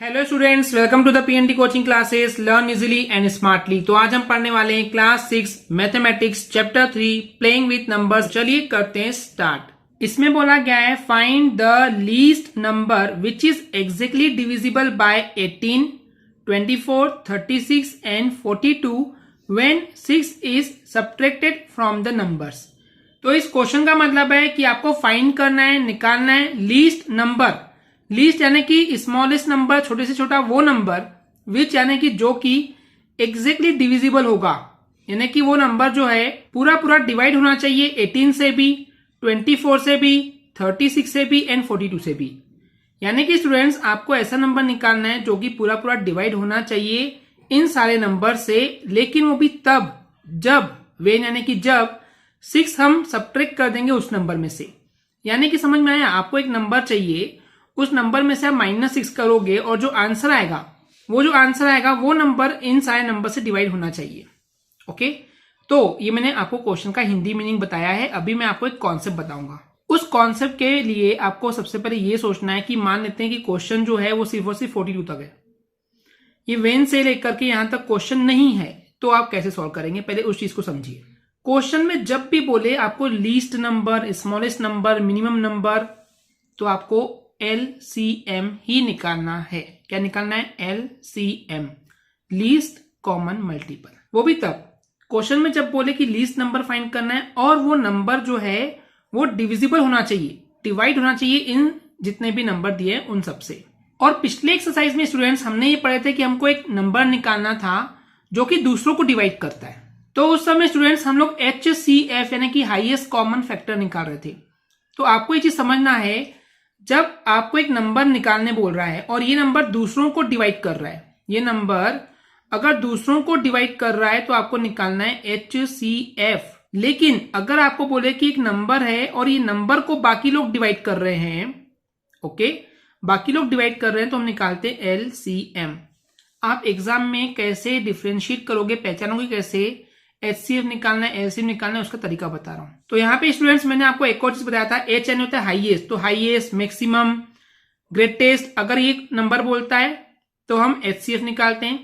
Hello students, welcome to the PNT coaching classes learn easily and smartly. तो आज हम पढ़ने वाले हैं class 6 mathematics chapter 3 playing with numbers. चलिए करते हैं स्टार्ट। इसमें बोला गया है find the least number which is exactly divisible by 18, 24, 36 and 42 when 6 is subtracted from the numbers. तो इस क्वेश्चन का मतलब है कि आपको फाइंड करना है, निकालना है लीस्ट नंबर। लीस्ट यानी कि स्मॉलेस्ट नंबर, छोटे से छोटा वो नंबर विच यानी कि जो कि एग्जैक्टली डिविजिबल होगा, यानी कि वो नंबर जो है पूरा पूरा डिवाइड होना चाहिए 18 से भी, 24 से भी, 36 से भी एंड 42 से भी। यानी कि स्टूडेंट्स आपको ऐसा नंबर निकालना है जो कि पूरा पूरा डिवाइड होना चाहिए इन सारे नंबर से, लेकिन वो भी तब जब वेन यानी कि जब 6 हम सब्ट्रैक्ट कर देंगे उस नंबर में से। यानी कि समझ में आया, आपको एक नंबर चाहिए, उस नंबर में से आप -6 करोगे और जो आंसर आएगा वो नंबर इन सारे नंबर से डिवाइड होना चाहिए। ओके, तो ये मैंने आपको क्वेश्चन का हिंदी मीनिंग बताया है। अभी मैं आपको एक कॉन्सेप्ट बताऊंगा। उस कॉन्सेप्ट के लिए आपको सबसे पहले ये सोचना है कि मान लेते हैं कि क्वेश्चन जो है वो सिर्फ और सिर्फ 42 तक है, ये वेन से लेकर के यहां तक क्वेश्चन नहीं है, तो आप कैसे सॉल्व करेंगे पहले उस चीज को समझिए। क्वेश्चन में जब भी बोले आपको least number, smallest number, minimum number, तो आपको LCM ही निकालना है। क्या निकालना है? LCM, least common multiple. वो भी तब क्वेश्चन में जब बोले कि लीस्ट नंबर फाइंड करना है और वो नंबर जो है वो डिविजिबल होना चाहिए, डिवाइड होना चाहिए इन जितने भी नंबर दिए उन सबसे। और पिछले एक्सरसाइज में स्टूडेंट्स हमने ये पढ़े थे कि हमको एक नंबर निकालना था जो कि दूसरों को डिवाइड करता है। तो उस समय स्टूडेंट्स हम लोग HCF यानी कि हाईएस्ट कॉमन फैक्टर निकाल रहे थे। तो आपको ये चीज समझना है, जब आपको एक नंबर निकालने बोल रहा है और ये नंबर दूसरों को डिवाइड कर रहा है, ये नंबर अगर दूसरों को डिवाइड कर रहा है तो आपको निकालना है HCF। लेकिन अगर आपको बोले कि एक नंबर है और ये नंबर को बाकी लोग डिवाइड कर रहे हैं, ओके, बाकी लोग डिवाइड कर रहे हैं, तो हम निकालते हैं LCM। आप एग्जाम में कैसे डिफ्रेंशिएट करोगे, पहचानोगे कैसे, HCF निकालना है, LCM निकालना है, उसका तरीका बता रहा हूं। तो यहाँ पे स्टूडेंट्स मैंने आपको एक और चीज बताया था, H यानी होता है हाईएस्ट, तो हाईएस्ट, मैक्सिमम, ग्रेटेस्ट, अगर ये नंबर बोलता है तो हम HCF निकालते हैं,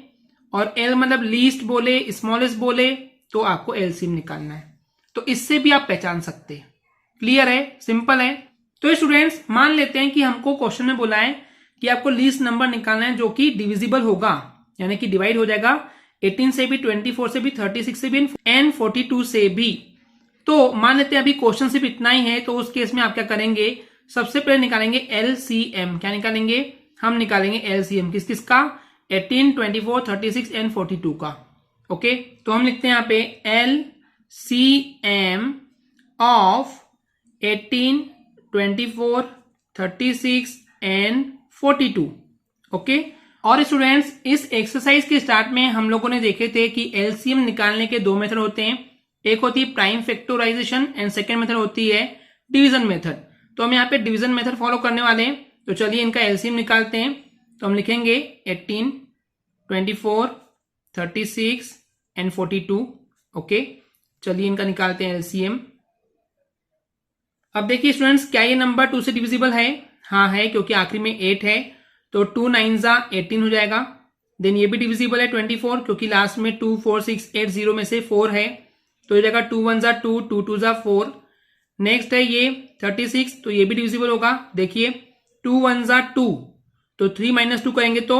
और L मतलब लीस्ट बोले, स्मॉलेस्ट बोले, तो आपको LCM निकालना है। तो इससे भी आप पहचान सकते हैं। क्लियर है? सिंपल है। तो स्टूडेंट्स मान लेते हैं कि हमको क्वेश्चन में बोला है कि आपको लीस्ट नंबर निकालना है जो कि डिविजिबल होगा, यानी कि डिवाइड हो जाएगा 18 से भी, 24 से भी, 36 से भी एंड 42 से भी। तो मान लेते हैं अभी क्वेश्चन सिर्फ इतना ही है, तो उस केस में आप क्या करेंगे, सबसे पहले निकालेंगे LCM। क्या निकालेंगे? हम निकालेंगे LCM किस किस का? 18, 24, 36 एंड 42 का। ओके, तो हम लिखते हैं यहाँ पे LCM ऑफ 18, 24, 36 एंड 42। ओके, और स्टूडेंट्स इस एक्सरसाइज के स्टार्ट में हम लोगों ने देखे थे कि LCM निकालने के दो मेथड होते हैं, एक होती है prime factorization and second method होती है डिवीजन मेथड। तो हम यहाँ पे डिवीजन मेथड फॉलो करने वाले हैं। तो चलिए इनका LCM निकालते हैं। तो हम लिखेंगे 18, 24, 36 एंड 42। ओके, चलिए इनका निकालते हैं LCM। अब देखिए स्टूडेंट्स, क्या ये नंबर 2 से डिविजिबल है? हाँ है, क्योंकि आखिरी में 8 है, तो 2 9 18 हो जाएगा। देन ये भी डिविजिबल है 24, क्योंकि लास्ट में 2 4 6 8 0 में से 4 है, तो हो जाएगा 2 1 2, 2 2 4। नेक्स्ट है ये 36, तो ये भी डिविजिबल होगा। देखिए 2 1 2, तो 3 - 2 करेंगे तो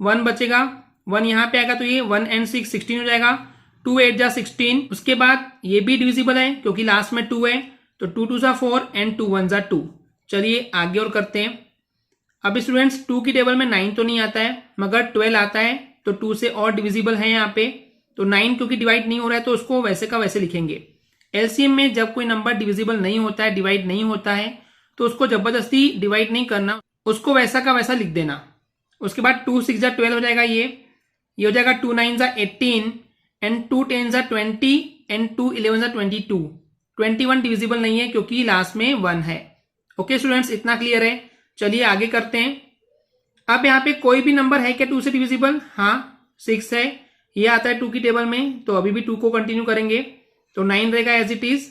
1 बचेगा, 1 यहां पे आएगा, तो ये 1 and 6 16 हो जाएगा। 2 8 16। उसके बाद ये भी डिविजिबल है क्योंकि लास्ट में 2 है, तो 2 2 4 एंड 2 1 2। चलिए आगे और करते हैं। अब स्टूडेंट्स 2 की टेबल में 9 तो नहीं आता है, मगर 12 आता है, तो 2 से और डिविजिबल है यहाँ पे। तो 9 क्योंकि डिवाइड नहीं हो रहा है, तो उसको वैसे का वैसे लिखेंगे। LCM में जब कोई नंबर डिविजिबल नहीं होता है, डिवाइड नहीं होता है, तो उसको जबरदस्ती डिवाइड नहीं करना, उसको वैसा का वैसा लिख देना। उसके बाद 2 6 12 हो जाएगा, ये हो जाएगा 2 9 18 एंड 2 10 20 एंड 2 11 22। 21 डिविजिबल नहीं है क्योंकि लास्ट में 1 है। ओके स्टूडेंट्स, इतना क्लियर है। चलिए आगे करते हैं। अब यहाँ पे कोई भी नंबर है क्या 2 से डिविजिबल? हाँ, 6 है, ये आता है 2 की टेबल में, तो अभी भी 2 को कंटिन्यू करेंगे, तो 9 रहेगा एज इट इज।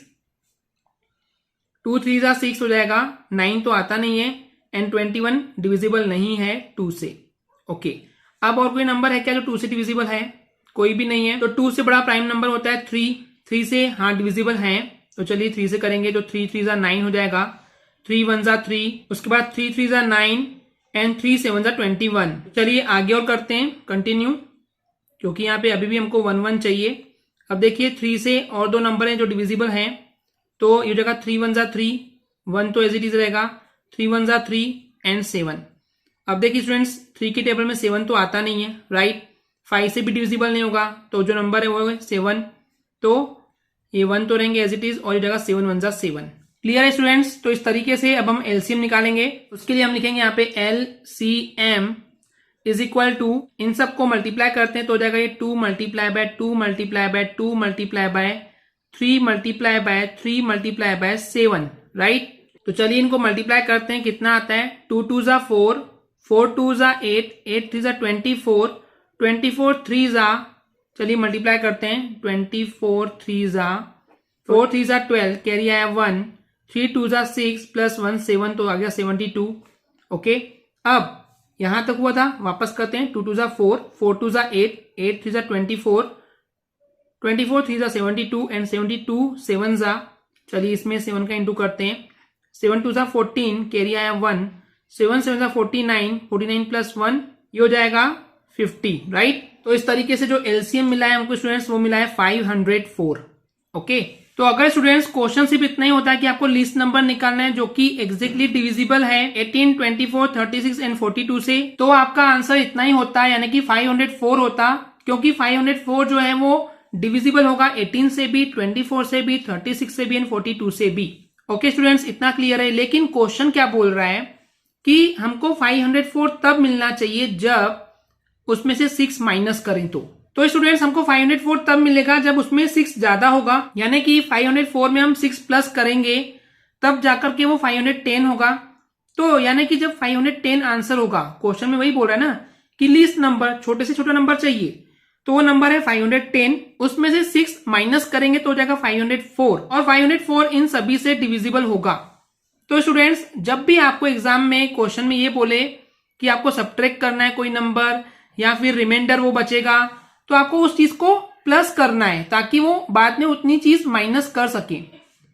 2 3 6 हो जाएगा, 9 तो आता नहीं है, एंड 21 डिविजिबल नहीं है 2 से। ओके, अब और कोई नंबर है क्या जो 2 से डिविजिबल है? कोई भी नहीं है। तो 2 से बड़ा प्राइम नंबर होता है 3, 3 से हाँ डिविजिबल है, तो चलिए 3 से करेंगे तो 3 3 जा 9 हो जाएगा, 3 1 जा 3, उसके बाद 3 3 जा 9 एंड 3 7 जा 21। चलिए आगे और करते हैं, कंटिन्यू, क्योंकि यहाँ पे अभी भी हमको 1 1 चाहिए। अब देखिए 3 से और दो नंबर हैं जो डिविजिबल हैं, तो ये जगह 3 1 जा 3, 1 तो एज इट इज रहेगा, 3 1 जा 3 एंड 7। अब देखिए स्टूडेंट्स 3 की टेबल में 7 तो आता नहीं है, राइट। 5 से भी डिविजिबल नहीं होगा, तो जो नंबर है वो है 7, तो ये 1 तो रहेंगे एज इट इज, और ये जगह 7 1 जा 7। क्लियर है स्टूडेंट्स? तो इस तरीके से अब हम एलसीएम निकालेंगे। उसके लिए हम लिखेंगे यहाँ पे एलसीएम इज इक्वल टू, इन सबको मल्टीप्लाई करते हैं तो हो जाएगा ये 2 multiply by 2 multiply by 2 multiply by 3 multiply by 3 multiply by 7, right. तो चलिए इनको मल्टीप्लाई करते हैं, कितना आता है, 2 2 जा 4, 4 2 जा 8, 8 3 जा 24, 24 3 जा, चलिए मल्टीप्लाई करते हैं, 24 3 जा 4 3 जा 12, कैरी आया 1, 3 2 जा 6 प्लस 1 7, तो आ गया 72। ओके, अब यहां तक हुआ था, वापस करते हैं, 2 2 जा 4, 4 2 जा 8, 8 3 जा 24, 24 3 जा 72 एंड 72 7 जा, चलिए इसमें 7 का इंटू करते हैं, 7 2 जा 14, कैरी आया 1, 7 7 जा 49, 49 प्लस 1 ये हो जाएगा 50, राइट। तो इस तरीके से जो एलसीएम मिला है हमको स्टूडेंट्स वो मिला है 504। ओके, तो अगर स्टूडेंट्स क्वेश्चन सिर्फ इतना ही होता है कि आपको लीस्ट नंबर निकालना है जो कि एग्जैक्टली डिविजिबल है 18, 24, 36 एंड 42 से, तो आपका आंसर इतना ही होता है, यानी कि 504 होता, क्योंकि 504 जो है वो डिविजिबल होगा 18 से भी, 24 से भी, 36 से भी एंड 42 से भी। ओके स्टूडेंट्स, इतना क्लियर है। लेकिन क्वेश्चन क्या बोल रहा है कि हमको 504 तब मिलना चाहिए जब उसमें से 6 माइनस करें, तो स्टूडेंट्स हमको 504 तब मिलेगा जब उसमें 6 ज्यादा होगा, यानी कि 504 में हम 6 प्लस करेंगे तब जाकर के वो 510 होगा। तो यानी कि जब 510 आंसर होगा, क्वेश्चन में वही बोल रहा है ना कि लीस्ट नंबर, छोटे से छोटा नंबर चाहिए, तो वो नंबर है 510, उसमें से 6 माइनस करेंगे तो हो जाएगा 504, और 504 इन सभी से डिविजिबल होगा। तो स्टूडेंट्स जब भी आपको एग्जाम में क्वेश्चन में ये बोले कि आपको सब्ट्रैक्ट करना है कोई नंबर या फिर रिमाइंडर वो बचेगा, तो आपको उस चीज को प्लस करना है ताकि वो बाद में उतनी चीज माइनस कर सके।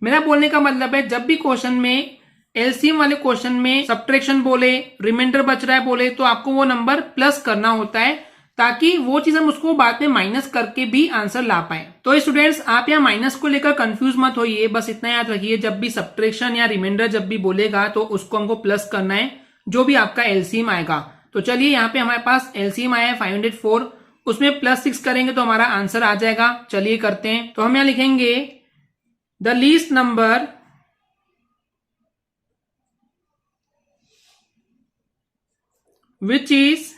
मेरा बोलने का मतलब है जब भी क्वेश्चन में एलसीएम वाले क्वेश्चन में सब्ट्रैक्शन बोले, रिमाइंडर बच रहा है बोले, तो आपको वो नंबर प्लस करना होता है ताकि वो चीज हम उसको बाद में माइनस करके भी आंसर ला पाए। तो स्टूडेंट्स आप यहाँ माइनस को लेकर कंफ्यूज मत होइए, बस इतना याद रखिए जब भी सब्ट्रैक्शन या रिमाइंडर जब भी बोलेगा तो उसको हमको प्लस करना है जो भी आपका एलसीएम आएगा। तो चलिए यहाँ पे हमारे पास एलसीएम आया है 504, उसमें प्लस 6 करेंगे तो हमारा आंसर आ जाएगा। चलिए करते हैं, तो हम यहां लिखेंगे the least number which is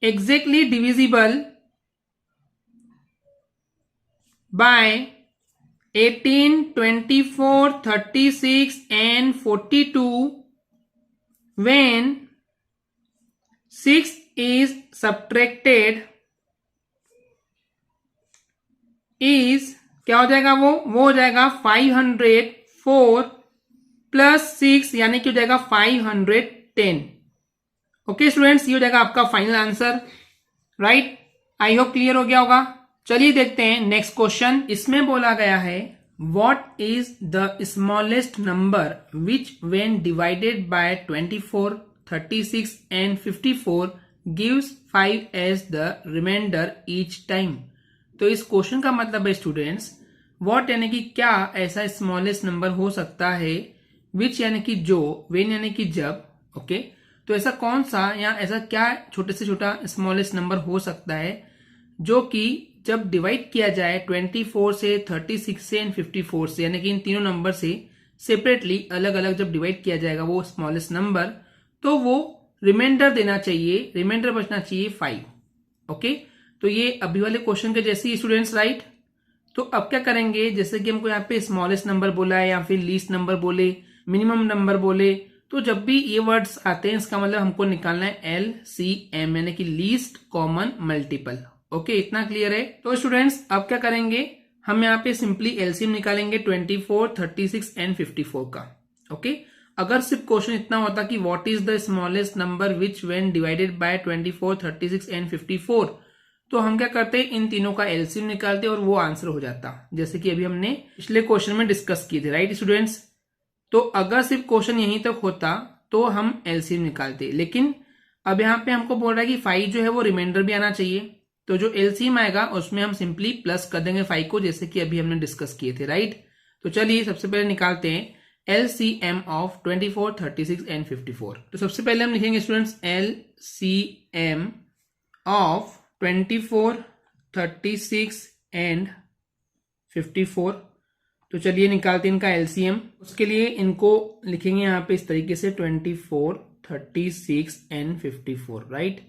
exactly divisible by 18, 24, 36 and 42 when 6 is subtracted is, क्या हो जाएगा वो हो जाएगा 504 प्लस 6, यानी कि हो जाएगा 510। ओके स्टूडेंट्स, ये हो जाएगा आपका final answer, right. I hope clear हो गया होगा। चलिए देखते हैं नेक्स्ट क्वेश्चन। इसमें बोला गया है what is the smallest number which when divided by 24, 36 and 54 gives 5 as the remainder each time। तो इस क्वेश्चन का मतलब है स्टूडेंट्स व्हाट यानी कि क्या ऐसा स्मॉलेस्ट नंबर हो सकता है, विच यानी कि जो, व्हेन यानी कि जब, ओके तो ऐसा कौन सा या ऐसा क्या छोटे से छोटा स्मॉलेस्ट नंबर हो सकता है जो कि जब डिवाइड किया जाए 24 से, 36 से एंड 54 से, यानी कि इन तीनों नंबर से सेपरेटली अलग अलग जब डिवाइड किया जाएगा वो स्मॉलेस्ट नंबर, तो वो रिमाइंडर देना चाहिए, रिमाइंडर बचना चाहिए 5। ओके, तो ये अभी वाले क्वेश्चन के जैसे ही स्टूडेंट्स, राइट। तो अब क्या करेंगे, जैसे कि हमको यहाँ पे स्मॉलेस्ट नंबर बोला है या फिर लीस्ट नंबर बोले, मिनिमम नंबर बोले, तो जब भी ये वर्ड्स आते हैं इसका मतलब हमको निकालना है LCM यानी कि लीस्ट कॉमन मल्टीपल। ओके, इतना क्लियर है। तो स्टूडेंट्स अब क्या करेंगे, हम यहाँ पे सिंपली LCM निकालेंगे 24, 36 एंड 54 का। ओके, अगर सिर्फ क्वेश्चन इतना होता कि what is the smallest number which when divided by 24, 36 and 54, तो हम क्या करते इन तीनों का एलसीएम निकालते और वो आंसर हो जाता, जैसे कि अभी हमने पिछले क्वेश्चन में डिस्कस किए थे, राइट स्टूडेंट्स। तो अगर सिर्फ क्वेश्चन यहीं तक होता तो हम एलसीएम निकालते, लेकिन अब यहाँ पे हमको बोल रहा है कि 5 जो है वो रिमाइंडर भी आना चाहिए, तो जो एलसीएम आएगा उसमें हम सिंपली प्लस कर देंगे 5 को, जैसे कि अभी हमने डिस्कस किए थे, राइट। तो चलिए सबसे पहले निकालते हैं एलसीएम ऑफ 24, 36 एंड 54। तो सबसे पहले हम लिखेंगे स्टूडेंट्स एलसीएम ऑफ 24, 36 एंड 54। तो चलिए निकालते हैं इनका एलसीएम। उसके लिए इनको लिखेंगे यहाँ पे इस तरीके से 24, 36 एंड 54, राइट।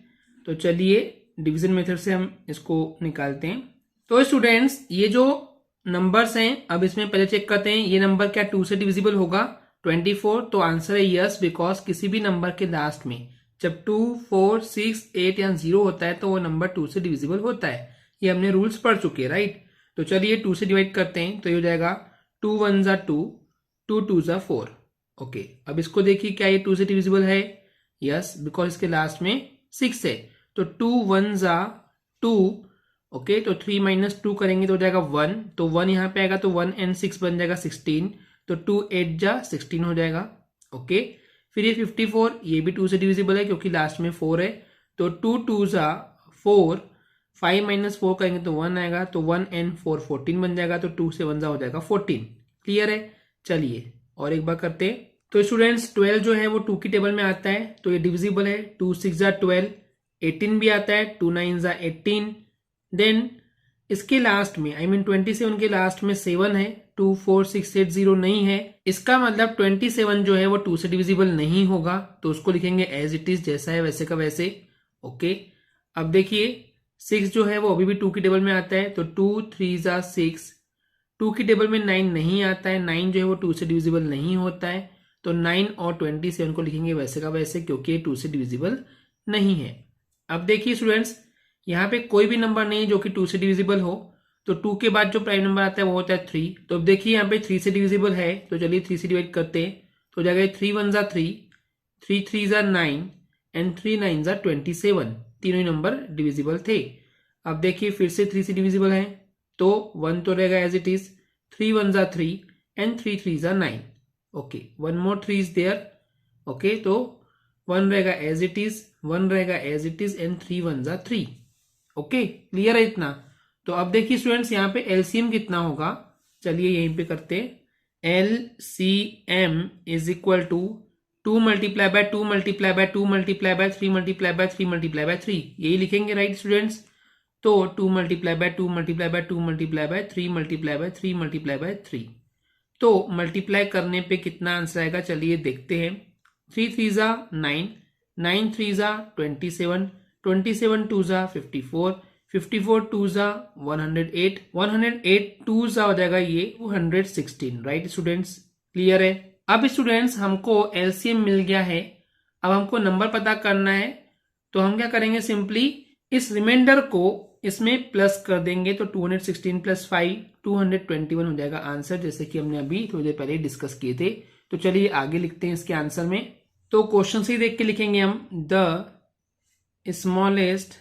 तो चलिए डिवीजन मेथड से हम इसको निकालते हैं। तो स्टूडेंट्स ये जो नंबर्स हैं, अब इसमें पहले चेक करते हैं ये नंबर क्या 2 से डिविजिबल होगा 24, तो आंसर है यस, बिकॉज किसी भी नंबर के लास्ट में जब 2, 4, 6, 8 या 0 होता है तो वो नंबर 2 से डिविजिबल होता है, ये हमने रूल्स पढ़ चुके हैं, राइट। तो चलिए 2 से डिवाइड करते हैं, तो ये हो जाएगा 2 1 जा 2, 2 2 जा 4। ओके, अब इसको देखिए क्या ये 2 से डिविजिबल है, यस, बिकॉज इसके लास्ट में 6 है। तो 2 1 जा 2, ओके, तो 3 - 2 करेंगे तो हो जाएगा 1, तो 1 यहाँ पे आएगा तो 1 and 6 बन जाएगा 16, तो 2 8 जा 16 हो जाएगा। ओके, फिर ये 54, ये भी 2 से डिविजिबल है क्योंकि लास्ट में 4 है, तो 2 2 जा 4, 5 - 4 करेंगे तो 1 आएगा, तो 1 and 4 14 बन जाएगा, तो 2 से 1 जा हो जाएगा 14। क्लियर है। चलिए और एक बार करते हैं। तो स्टूडेंट्स 12 जो है वो 2 की टेबल में आता है, तो ये डिविजिबल है, 2 6 जा 12, 18 भी आता है, 2 9 जा 18, देन इसके लास्ट में 27 के लास्ट में 7 है, 2 4 6 8 0 नहीं है, इसका मतलब 27 जो है वो 2 से डिविजिबल नहीं होगा, तो उसको लिखेंगे एज इट इज, जैसा है वैसे का वैसे। ओके, अब देखिए 6 जो है वो अभी भी 2 की टेबल में आता है, तो 2 3 जा 6, 2 की टेबल में 9 नहीं आता है, 9 जो है वो 2 से डिविजिबल नहीं होता है, तो 9 और 27 को लिखेंगे वैसे का वैसे, क्योंकि ये 2 से डिविजिबल नहीं है। अब देखिए स्टूडेंट्स यहाँ पे कोई भी नंबर नहीं जो कि 2 से डिविजिबल हो, तो 2 के बाद जो प्राइम नंबर आता है वो होता है 3, तो अब देखिए यहाँ पे 3 से डिविजिबल है, तो चलिए 3 से डिवाइड करते हैं, तो जाएगा 3 1 जा 3, 3 3 जा 9 एंड 3 9 जा 27, तीनों ही नंबर डिविजिबल थे। अब देखिए फिर से 3 से डिविजिबल है, तो 1 तो रहेगा एज इट इज, 3 1 जा 3 एंड 3 3 जा 9। Okay, 1 more 3 is there. Okay, तो 1 रहेगा एज इट इज, 1 रहेगा एज इट इज एंड 3 1 जा 3। ओके, क्लियर है इतना। तो अब देखिए स्टूडेंट्स यहाँ पे एलसीएम कितना होगा, चलिए यहीं पे करते हैं। LCM is equal to 2 multiply by 2 multiply by 2 multiply by 3 multiply by 3 multiply by 3, यही लिखेंगे, राइट स्टूडेंट्स। तो 2 multiply by 2 multiply by 2 multiply by 3 multiply by 3 multiply by 3, तो मल्टीप्लाई करने पे कितना आंसर आएगा चलिए देखते हैं। 3 3 जा 9, 9 3 जा 27, 27 2 जा 54, 54 2 जा 108, 108 2 जा हो जाएगा ये 216, राइट स्टूडेंट्स। क्लियर है। अब स्टूडेंट्स हमको एलसीएम मिल गया है, अब हमको नंबर पता करना है, तो हम क्या करेंगे, सिंपली इस रिमाइंडर को इसमें प्लस कर देंगे, तो 216 + 5 221 हो जाएगा आंसर, जैसे कि हमने अभी थोड़ी देर पहले डिस्कस किए थे। तो चलिए आगे लिखते हैं इसके आंसर में। तो क्वेश्चन से ही देख के लिखेंगे हम, the smallest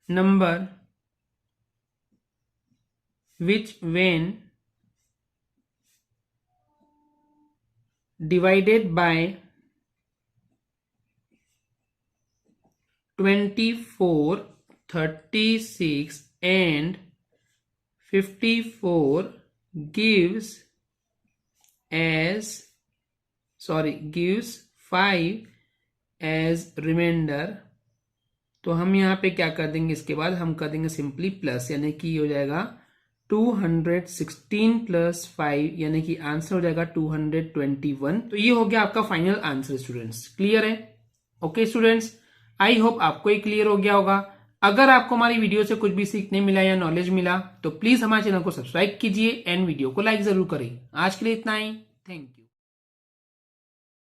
number which when divided by 24, 36 and 54 gives 5 as remainder। तो हम यहाँ पे क्या कर देंगे, इसके बाद हम कर देंगे सिंपली प्लस, यानी कि हो जाएगा 216 + 5, यानी कि आंसर हो जाएगा 221। तो ये हो गया आपका फाइनल आंसर स्टूडेंट्स। क्लियर है। ओके स्टूडेंट्स, आई होप आपको ये क्लियर हो गया होगा। अगर आपको हमारी वीडियो से कुछ भी सीखने मिला या नॉलेज मिला तो प्लीज हमारे चैनल को सब्सक्राइब कीजिए एंड वीडियो को लाइक जरूर करें। आज के लिए इतना ही, थैंक यू।